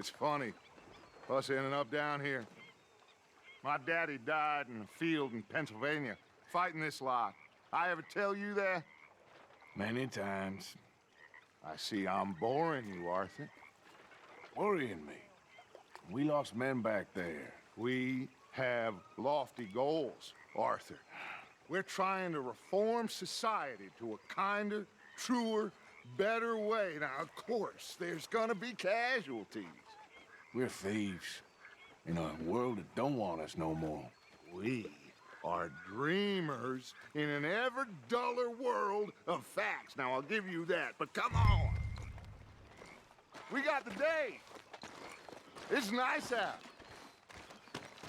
It's funny, us ending up down here. My daddy died in a field in Pennsylvania, fighting this lot. I ever tell you that? Many times. I see I'm boring you, Arthur. Worrying me. We lost men back there. We have lofty goals, Arthur. We're trying to reform society to a kinder, truer, better way. Now, of course, there's gonna be casualties. We're thieves in a world that don't want us no more. We are dreamers in an ever duller world of facts. Now, I'll give you that, but come on. We got the day. It's nice out.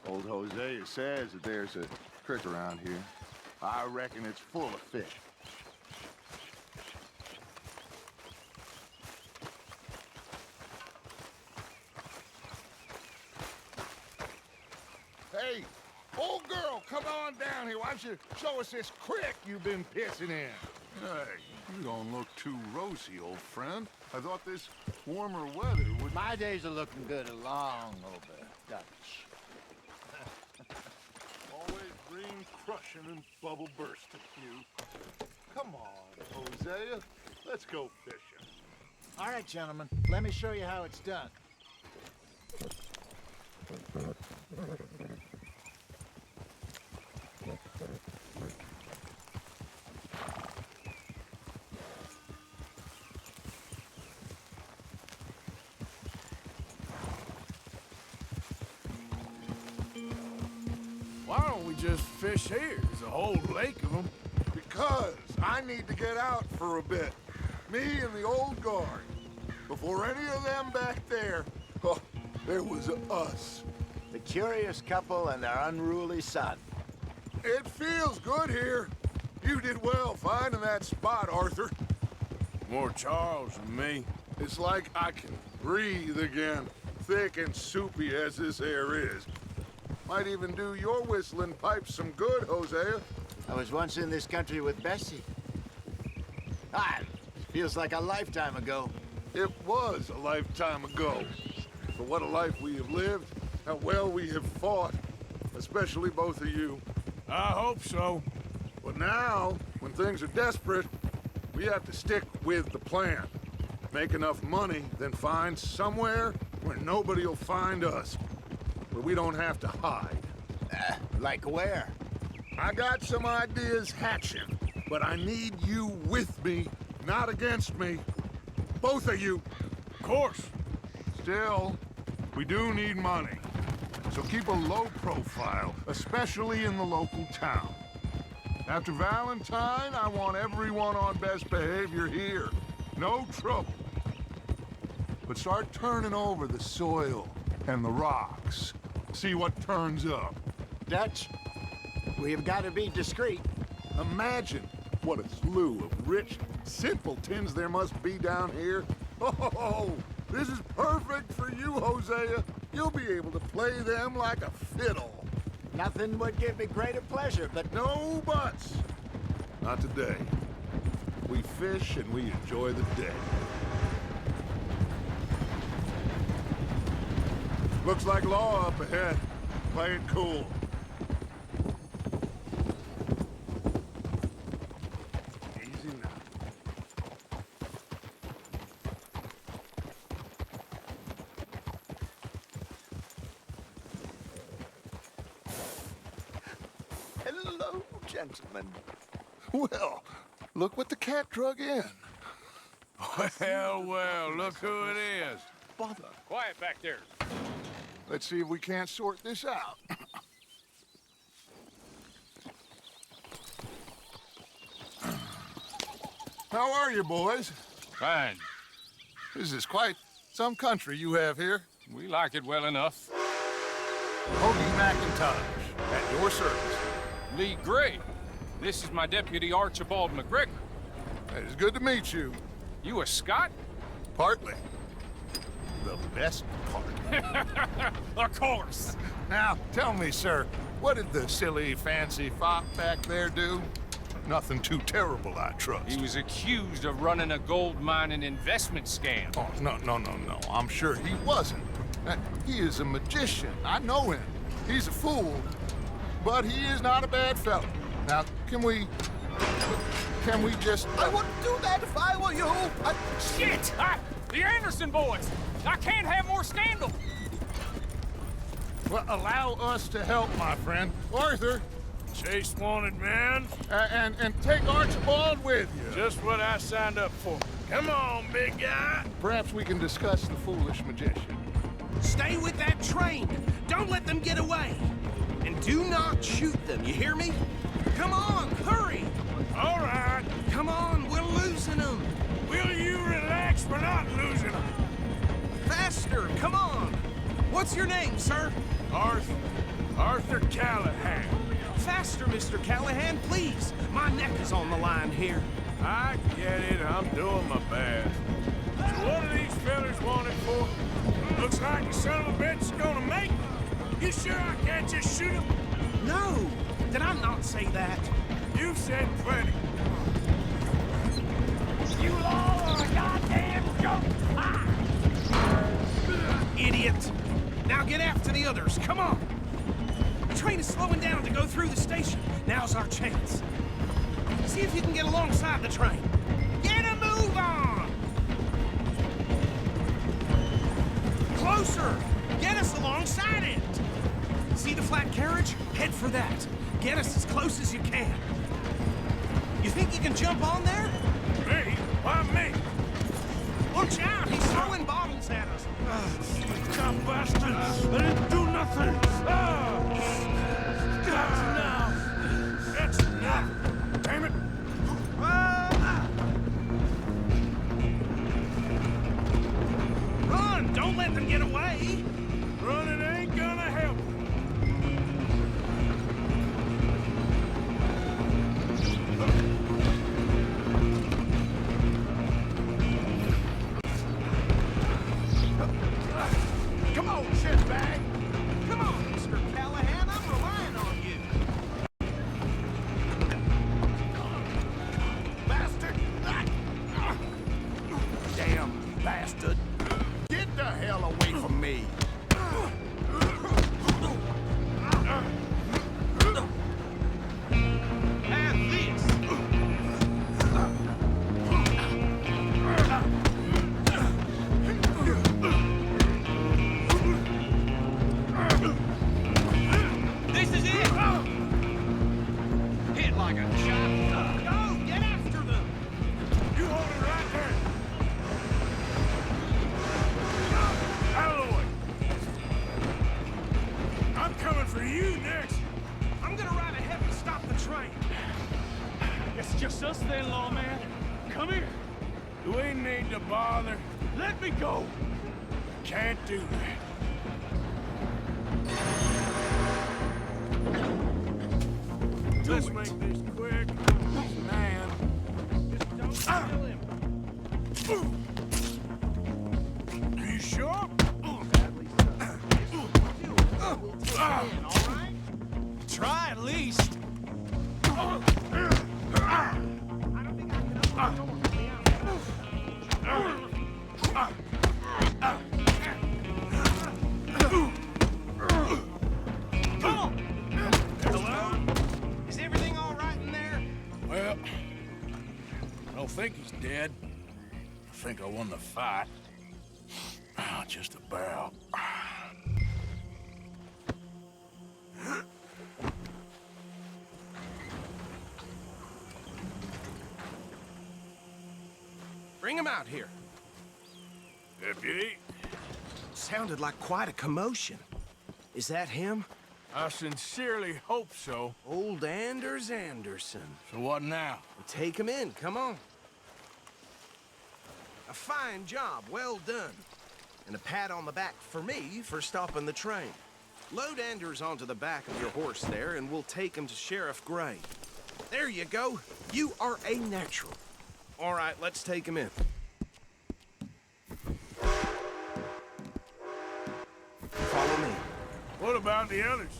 Old Hosea says that there's a creek around here. I reckon it's full of fish. Hey, old girl, come on down here. Why don't you show us this creek you've been pissing in? Hey, you don't look too rosy, old friend. I thought this warmer weather would... My days are looking good along over Dutch. Always dream crushing and bubble bursting, you. Come on, Hosea. Let's go fishing. All right, gentlemen, let me show you how it's done. Why don't we just fish here? There's a whole lake of them. Because I need to get out for a bit. Me and the old guard. Before any of them back there, oh, there was us. The curious couple and their unruly son. It feels good here. You did well finding that spot, Arthur. More Charles than me. It's like I can breathe again, thick and soupy as this air is. Might even do your whistling pipes some good, Hosea. I was once in this country with Bessie. Feels like a lifetime ago. It was a lifetime ago. But what a life we have lived, how well we have fought, especially both of you. I hope so. But now, when things are desperate, we have to stick with the plan. Make enough money, then find somewhere where nobody will find us. Where we don't have to hide. Like where? I got some ideas hatching, but I need you with me, not against me. Both of you. Of course. Still, we do need money. So keep a low profile, especially in the local town. After Valentine, I want everyone on best behavior here. No trouble. But start turning over the soil and the rocks. See what turns up. Dutch, we've got to be discreet. Imagine what a slew of rich simpletons there must be down here. Oh, this is perfect for you, Hosea. You'll be able to play them like a fiddle. Nothing would give me greater pleasure, but No buts. Not today. We fish and we enjoy the day. Looks like law up ahead. Play it cool. Easy now. hello, gentlemen. Well, look what the cat drug in. Well, look who it is. Bother. Quiet back there. Let's see if we can't sort this out. How are you, boys? Fine. This is quite some country you have here. We like it well enough. Hoagie McIntosh, at your service. Lee Gray. This is my deputy Archibald McGregor. It is good to meet you. You a Scot? Partly. The best part. Of course. Now, tell me, sir, what did the silly, fancy fop back there do? Nothing too terrible, I trust. He was accused of running a gold mining investment scam. Oh, no. I'm sure he wasn't. He is a magician. I know him. He's a fool, but he is not a bad fellow. Now, can we just... I wouldn't do that if I were you. Shit! The Anderson boys! I can't have more scandal! Well, allow us to help, my friend. Arthur, Chase wanted man. and take Archibald with you. Just what I signed up for. Come on, big guy. Perhaps we can discuss the foolish magician. Stay with that train. Don't let them get away. And do not shoot them, you hear me? Come on, hurry! All right. Come on, we're losing them. Will you relax? We're not losing them. Faster, come on. What's your name, sir? Arthur Callahan. Faster, Mr. Callahan, please. My neck is on the line here. I get it. I'm doing my best. So what are these fellas wanted for? Looks like the son of a bitch is gonna make it. You sure I can't just shoot him? No, did I not say that? You said plenty. You all are a goddamn joke! Idiot. Now get after the others, come on. The train is slowing down to go through the station. Now's our chance. See if you can get alongside the train. Get a move on! Closer! Get us alongside it! See the flat carriage? Head for that. Get us as close as you can. You think you can jump on there? Me? Why me? Watch out! He's throwing bottles at us. Dumb bastard! I didn't do nothing! That's enough! That's enough! Damn it! Run! Don't let them get away! Running ain't gonna help. Come on, shitbag. Come on, Mr. Callahan, I'm relying on you. Bastard. Damn bastard. Get the hell away from me. And this. This is it! Hit like a shot. Go! Get after them! You hold it right there. Out of the way. I'm coming for you next. I'm gonna ride ahead and stop the train. It's just us then, lawman. Come here. Do we need to bother? Let me go. Can't do that. Let's make this quick. Man. Just don't kill him. Are you sure? All right? Try at least. I don't think I can open the door from the outside. Come on! Hello? Is everything all right in there? Well, I don't think he's dead. I think I won the fight. Just about. Bring him out here. Deputy, Sounded like quite a commotion. Is that him? I sincerely hope so. Old Anders Anderson. So what now? Take him in, come on. A fine job, well done. And a pat on the back for me for stopping the train. Load Anders onto the back of your horse there, and we'll take him to Sheriff Gray. There you go. You are a natural. All right, let's take him in. Follow me. What about the others?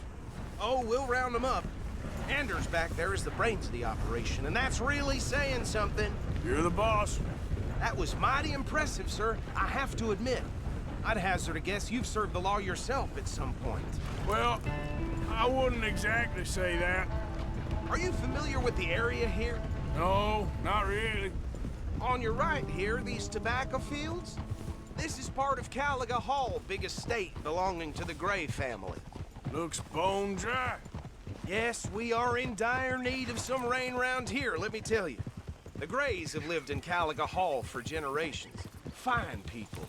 Oh, we'll round them up. Anders back there is the brains of the operation, and that's really saying something. You're the boss. That was mighty impressive, sir. I have to admit. I'd hazard a guess you've served the law yourself at some point. Well, I wouldn't exactly say that. Are you familiar with the area here? No, not really. On your right here, these tobacco fields? This is part of Caliga Hall, big estate belonging to the Gray family. Looks bone dry. Yes, we are in dire need of some rain round here, let me tell you. The Grays have lived in Caliga Hall for generations. Fine people.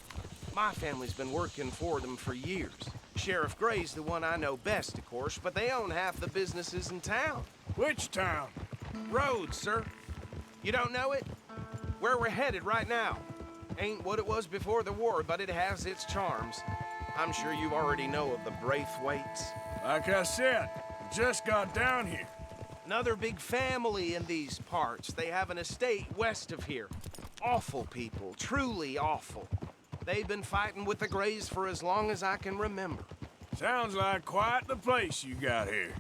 My family's been working for them for years. Sheriff Gray's the one I know best, of course, but they own half the businesses in town. Which town? Rhodes, sir. You don't know it? Where we're headed right now. Ain't what it was before the war, but it has its charms. I'm sure you already know of the Braithwaites. Like I said, just got down here. Another big family in these parts. They have an estate west of here. Awful people, truly awful. They've been fighting with the Grays for as long as I can remember. Sounds like quite the place you got here.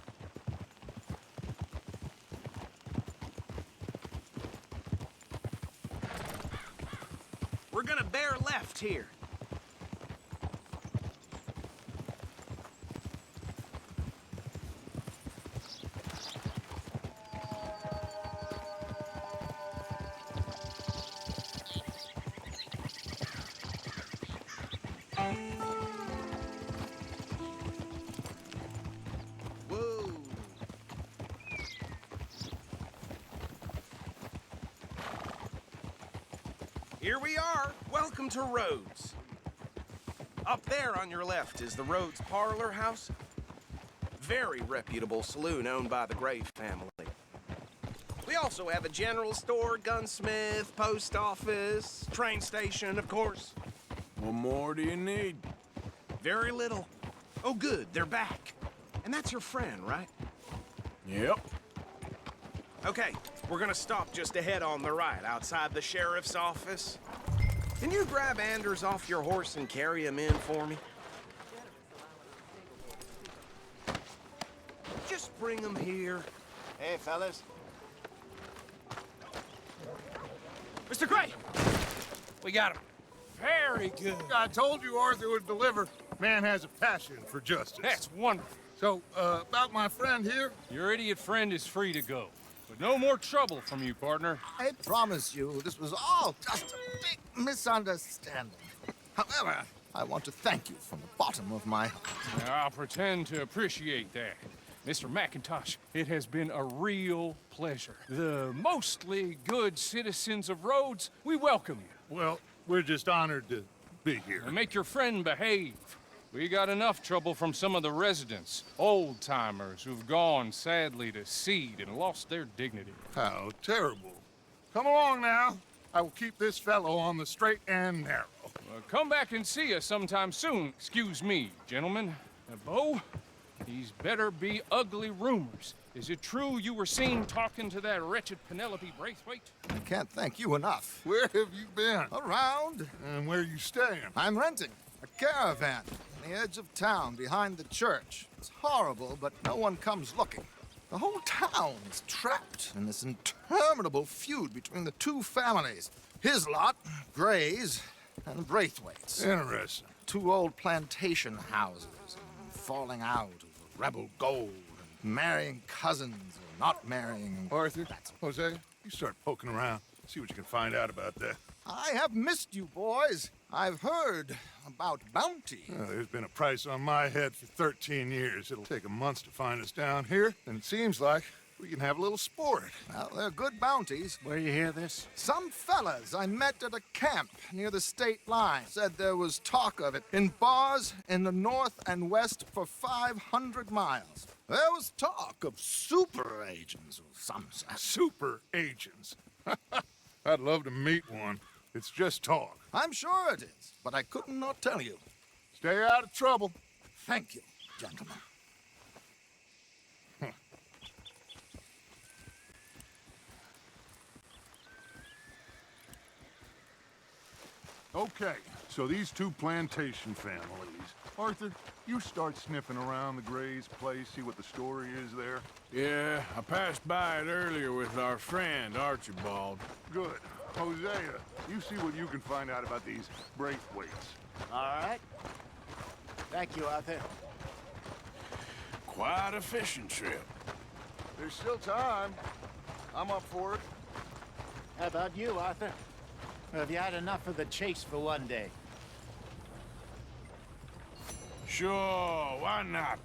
We're gonna bear left here. Whoa. Here we are. Welcome to Rhodes. Up there on your left is the Rhodes Parlor House. Very reputable saloon owned by the Gray family. We also have a general store, gunsmith, post office, train station, of course. What more do you need? Very little. Oh, good, they're back. And that's your friend, right? Yep. Okay, we're gonna stop just ahead on the right, outside the sheriff's office. Can you grab Anders off your horse and carry him in for me? Just bring him here. Hey, fellas. Mr. Gray! We got him. Very good. I told you Arthur would deliver. Man has a passion for justice. That's wonderful. So, about my friend here? Your idiot friend is free to go. But no more trouble from you, partner. I promise you, this was all just a big misunderstanding. However, I want to thank you from the bottom of my heart. Now, I'll pretend to appreciate that. Mr. McIntosh, it has been a real pleasure. The mostly good citizens of Rhodes, we welcome you. Well, we're just honored to be here. And make your friend behave. We got enough trouble from some of the residents, old-timers who've gone, sadly, to seed and lost their dignity. How terrible. Come along now. I will keep this fellow on the straight and narrow. Come back and see us sometime soon. Excuse me, gentlemen. Bo, these better be ugly rumors. Is it true you were seen talking to that wretched Penelope Braithwaite? I can't thank you enough. Where have you been? Around, And where you staying? I'm renting a caravan on the edge of town behind the church. It's horrible, but no one comes looking. The whole town is trapped in this interminable feud between the two families. His lot, Gray's, and Braithwaite's. Interesting. Two old plantation houses, falling out of rebel gold, and marrying cousins or not marrying. Arthur, Jose, you start poking around. See what you can find out about that. I have missed you, boys. I've heard about bounty. There's been a price on my head for 13 years. It'll take a month to find us down here, and it seems like we can have a little sport. Well, they're good bounties. Where you hear this? Some fellas I met at a camp near the state line said there was talk of it in bars in the north and west for 500 miles. There was talk of super agents of some sort. Super agents. I'd love to meet one. It's just talk. I'm sure it is, but I couldn't not tell you. Stay out of trouble. Thank you, gentlemen. Okay, so these two plantation families. Arthur, you start sniffing around the Gray's place, see what the story is there. Yeah, I passed by it earlier with our friend, Archibald. Good. Hosea, you see what you can find out about these Braithwaites. All right. Thank you, Arthur. Quite a fishing trip. There's still time. I'm up for it. How about you, Arthur? Or have you had enough of the chase for one day? Sure, why not?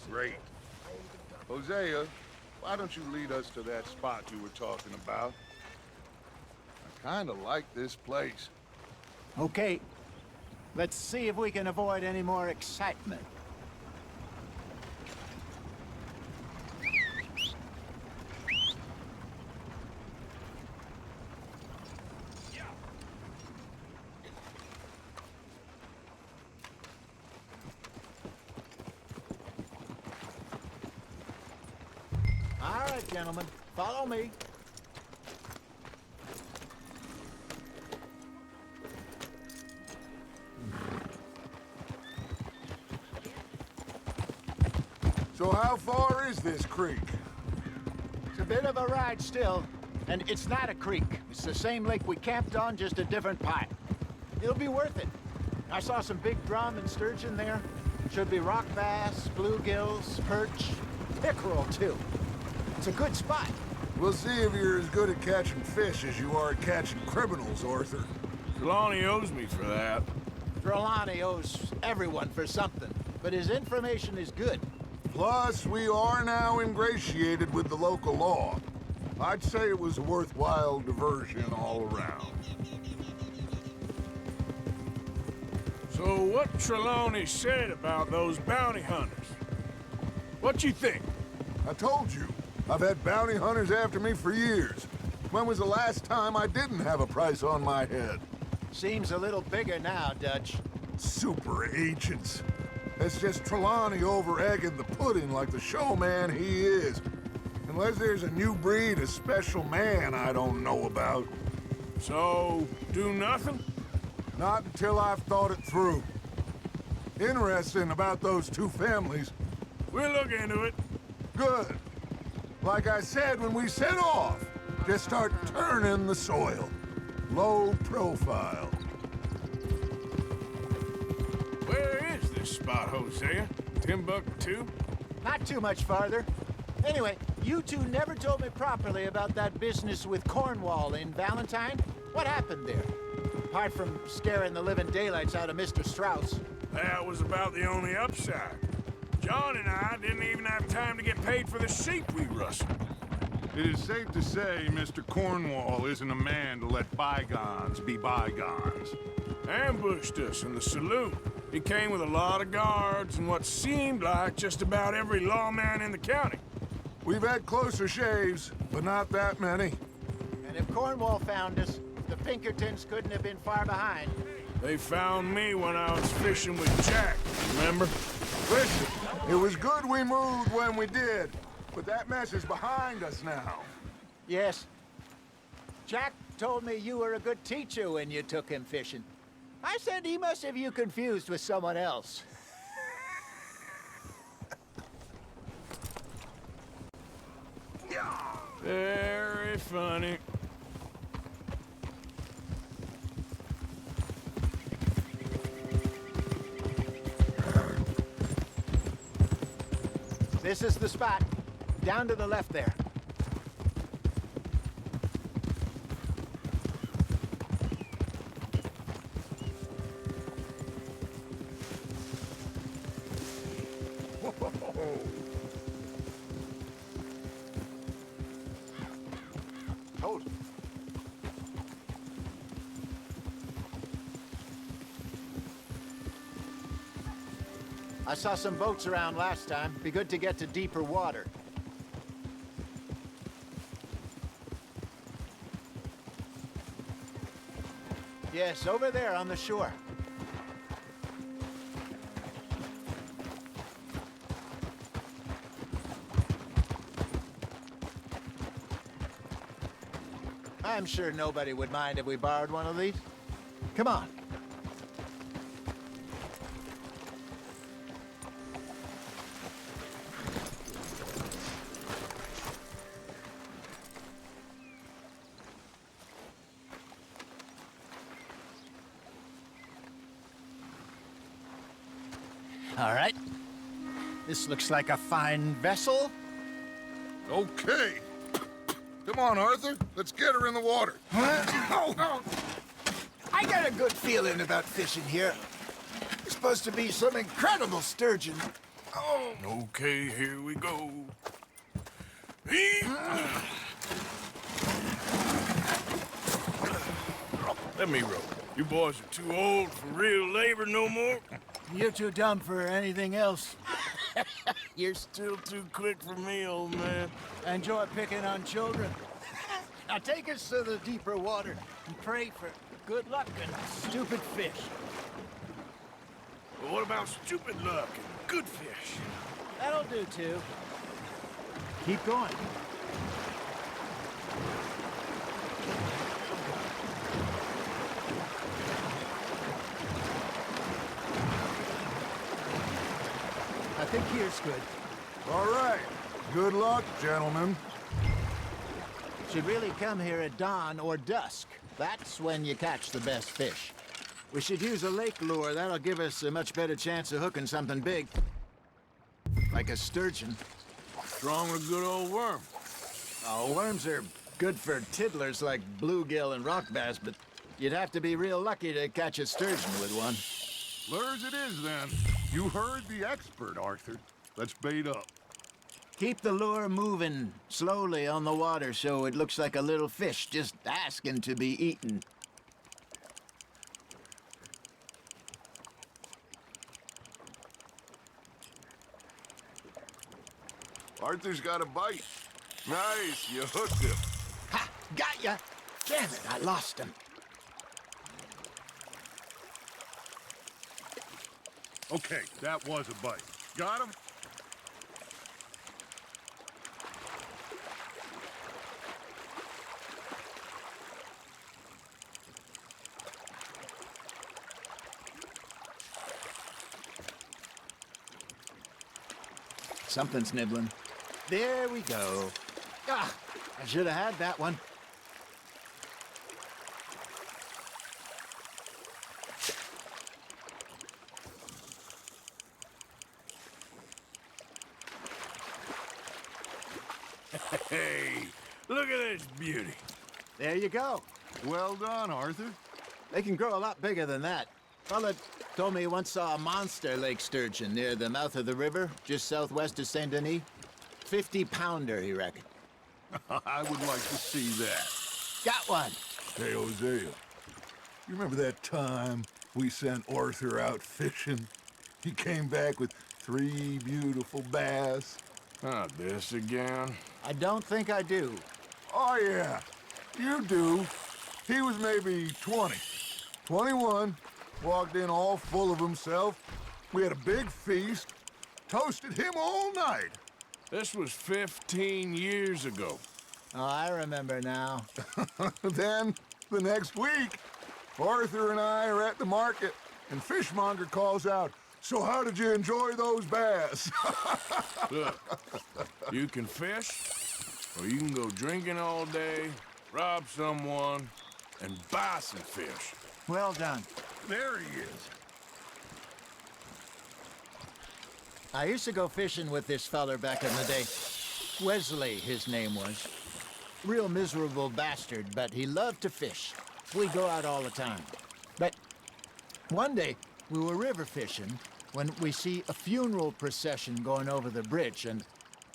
Great. Hosea, why don't you lead us to that spot you were talking about? I kind of like this place. Okay. Let's see if we can avoid any more excitement. All right, gentlemen, follow me. So how far is this creek? It's a bit of a ride still, and it's not a creek. It's the same lake we camped on, just a different pipe. It'll be worth it. I saw some big drum and sturgeon there. Should be rock bass, bluegills, perch, pickerel too. It's a good spot. We'll see if you're as good at catching fish as you are at catching criminals, Arthur. Trelawney owes me for that. Trelawney owes everyone for something, but his information is good. Plus, we are now ingratiated with the local law. I'd say it was a worthwhile diversion all around. So what Trelawney said about those bounty hunters? What you think? I told you, I've had bounty hunters after me for years. When was the last time I didn't have a price on my head? Seems a little bigger now, Dutch. Super agents. It's just Trelawney over-egging the pudding like the showman he is. Unless there's a new breed of special man I don't know about. So, do nothing? Not until I've thought it through. Interesting about those two families. We'll look into it. Good. Like I said when we set off, just start turning the soil. Low profile. Where is this spot, Hosea? Timbuktu? Not too much farther. Anyway, you two never told me properly about that business with Cornwall in Valentine. What happened there? Apart from scaring the living daylights out of Mr. Strauss. That was about the only upside. John and I didn't even have time to get paid for the sheep we rustled. It is safe to say Mr. Cornwall isn't a man to let bygones be bygones. Ambushed us in the saloon. He came with a lot of guards and what seemed like just about every lawman in the county. We've had closer shaves, but not that many. And if Cornwall found us, the Pinkertons couldn't have been far behind. They found me when I was fishing with Jack, remember? Listen, it was good we moved when we did, but that mess is behind us now. Yes. Jack told me you were a good teacher when you took him fishing. I said he must have you confused with someone else. Very funny. This is the spot. Down to the left there. Hold. I saw some boats around last time. Be good to get to deeper water. Yes, over there on the shore. I'm sure nobody would mind if we borrowed one of these. Come on. All right. This looks like a fine vessel. Okay. Come on, Arthur. Let's get her in the water. Oh. I got a good feeling about fishing here. It's supposed to be some incredible sturgeon. Oh. Okay, here we go. Let me row. You boys are too old for real labor no more. You're too dumb for anything else. You're still too quick for me, old man. Enjoy picking on children. Now take us to the deeper water and pray for good luck and stupid fish. But what about stupid luck and good fish? That'll do, too. Keep going. I think here's good. All right. Good luck, gentlemen. Should really come here at dawn or dusk. That's when you catch the best fish. We should use a lake lure. That'll give us a much better chance of hooking something big. Like a sturgeon. Strong with a good old worm. Oh, worms are good for tiddlers like bluegill and rock bass, but you'd have to be real lucky to catch a sturgeon with one. Lures it is, then. You heard the expert, Arthur. Let's bait up. Keep the lure moving slowly on the water so it looks like a little fish just asking to be eaten. Arthur's got a bite. Nice, you hooked him. Ha! Got ya! Damn it, I lost him. Okay, that was a bite. Got him? Something's nibbling. There we go. Ah, I should have had that one. Hey, look at this beauty. There you go. Well done, Arthur. They can grow a lot bigger than that. Fella told me he once saw a monster lake sturgeon near the mouth of the river, just southwest of Saint Denis. 50-pounder, he reckoned. I would like to see that. Got one. Hey, Hosea, you remember that time we sent Arthur out fishing? He came back with 3 beautiful bass. Not this again. I don't think I do. Oh, yeah. You do. He was maybe 20. 21. Walked in all full of himself. We had a big feast. Toasted him all night. This was 15 years ago. Oh, I remember now. Then, the next week, Arthur and I are at the market, and Fishmonger calls out, "So how did you enjoy those bass?" Look, you can fish, or you can go drinking all day, rob someone, and buy some fish. Well done. There he is. I used to go fishing with this feller back in the day. Wesley, his name was. Real miserable bastard, but he loved to fish. We'd go out all the time. But one day, we were river fishing when we see a funeral procession going over the bridge, and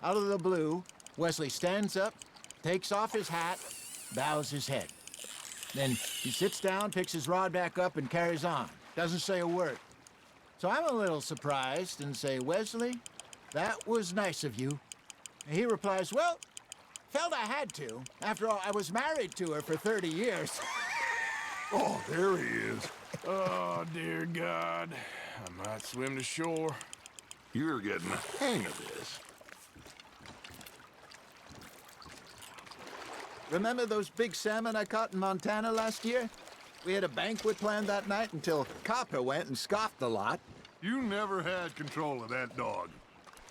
out of the blue, Wesley stands up, takes off his hat, bows his head. Then he sits down, picks his rod back up, and carries on. Doesn't say a word. So I'm a little surprised and say, "Wesley, that was nice of you." And he replies, "Well, felt I had to. After all, I was married to her for 30 years. Oh, there he is. Oh, dear God. I might swim to shore. You're getting the hang of this. Remember those big salmon I caught in Montana last year? We had a banquet planned that night until Copper went and scoffed the lot. You never had control of that dog.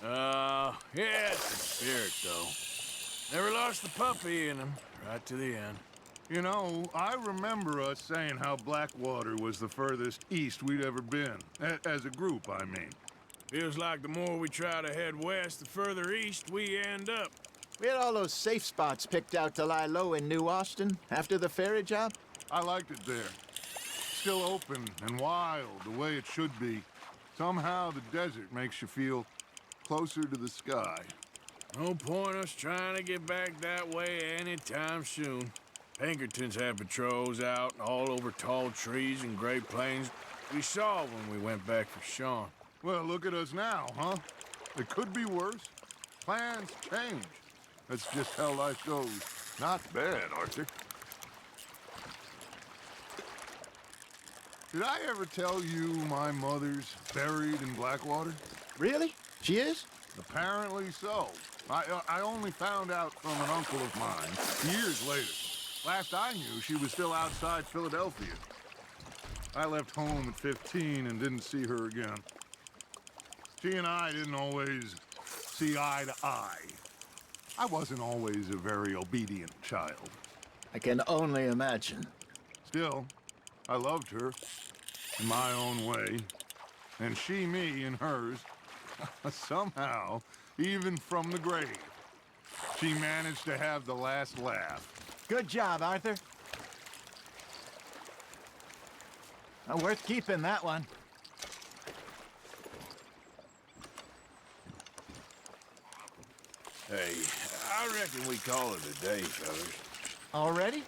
Yeah, it's the spirit, though. Never lost the puppy in him, right to the end. You know, I remember us saying how Blackwater was the furthest east we'd ever been. As a group, I mean. Feels like the more we try to head west, the further east we end up. We had all those safe spots picked out to lie low in New Austin after the ferry job. I liked it there. Still open and wild, the way it should be. Somehow the desert makes you feel closer to the sky. No point us trying to get back that way anytime soon. Pinkertons had patrols out all over tall trees and Great Plains. We saw when we went back for Sean. Well, look at us now, huh? It could be worse. Plans change. That's just how life goes. Not bad, Arthur. Did I ever tell you my mother's buried in Blackwater? Really? She is? Apparently so. I only found out from an uncle of mine years later. Last I knew, she was still outside Philadelphia. I left home at 15 and didn't see her again. She and I didn't always see eye to eye. I wasn't always a very obedient child. I can only imagine. Still, I loved her in my own way, and she me in hers. Somehow, even from the grave, she managed to have the last laugh. Good job, Arthur. Worth keeping, that one. Hey, I reckon we call it a day, fellas. Already?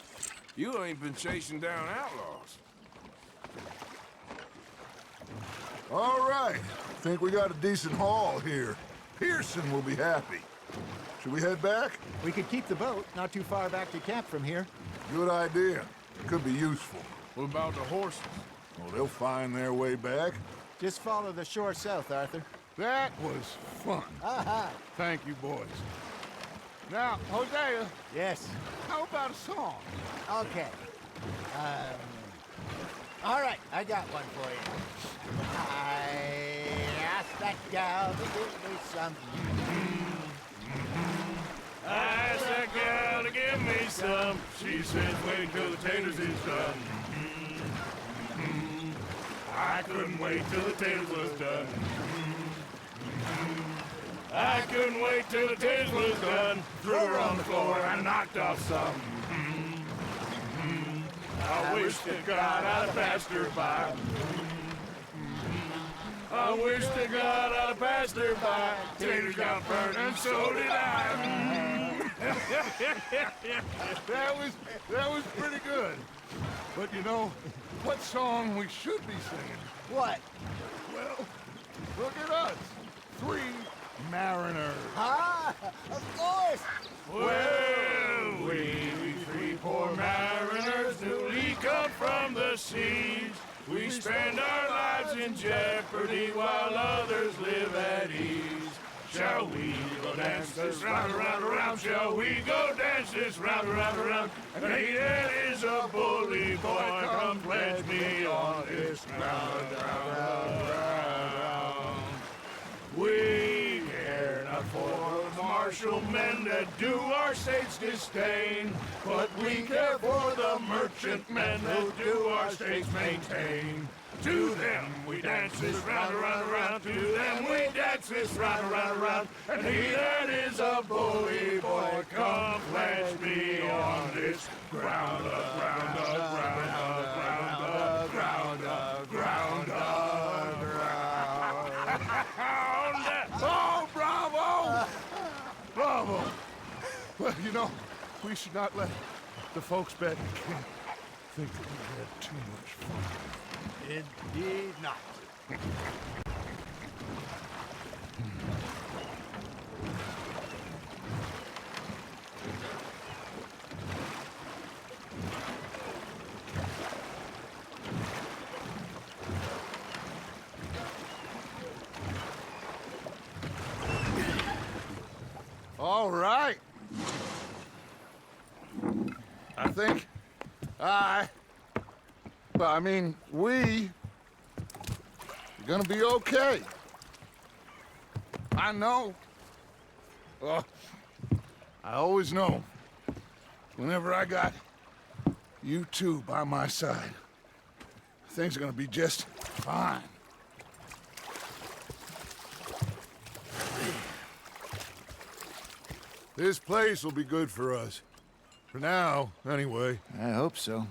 You ain't been chasing down outlaws. All right. Think we got a decent haul here. Pearson will be happy. Should we head back? We could keep the boat not too far back to camp from here. Good idea. Could be useful. What about the horses? Well, they'll find their way back. Just follow the shore south, Arthur. That was fun. Thank you, boys. Now, Hosea, Yes. how about a song? Okay. All right, I got one for you. I asked that gal to give me some. I asked that gal to give me some. She says, wait till the taters is done. I couldn't wait till the taters was done. I couldn't wait till the taters was done. Threw her on the floor and knocked off some. I wish to God I'd have passed her by. I wish to God I'd have passed her by. Taters got burned and so did I. That was pretty good. But you know, what song we should be singing? What? Well, look at us. 3 mariners. Ah, of course. Well, we 3 poor mariners newly come from the seas. We spend our lives in jeopardy while others live at ease. Shall we go dance this round, around, around? Shall we go dance this round, around, around? And that is a bully boy, come pledge me on this ground, ground. We care not for the martial men that do our state's disdain, but we care for the merchant men that do our state's maintain. To them we dance this round, around, around. To them we dance this round, around, around. And he that is a bully boy, come pledge me on this ground up, ground up, ground up, ground up, ground up, ground up, ground up. Oh, bravo! Bravo! Well, you know, we should not let the folks back in camp think that we had too much fun. Indeed not. All right. we're gonna be okay. I know. I always know. Whenever I got you two by my side, things are gonna be just fine. This place will be good for us. For now, anyway. I hope so.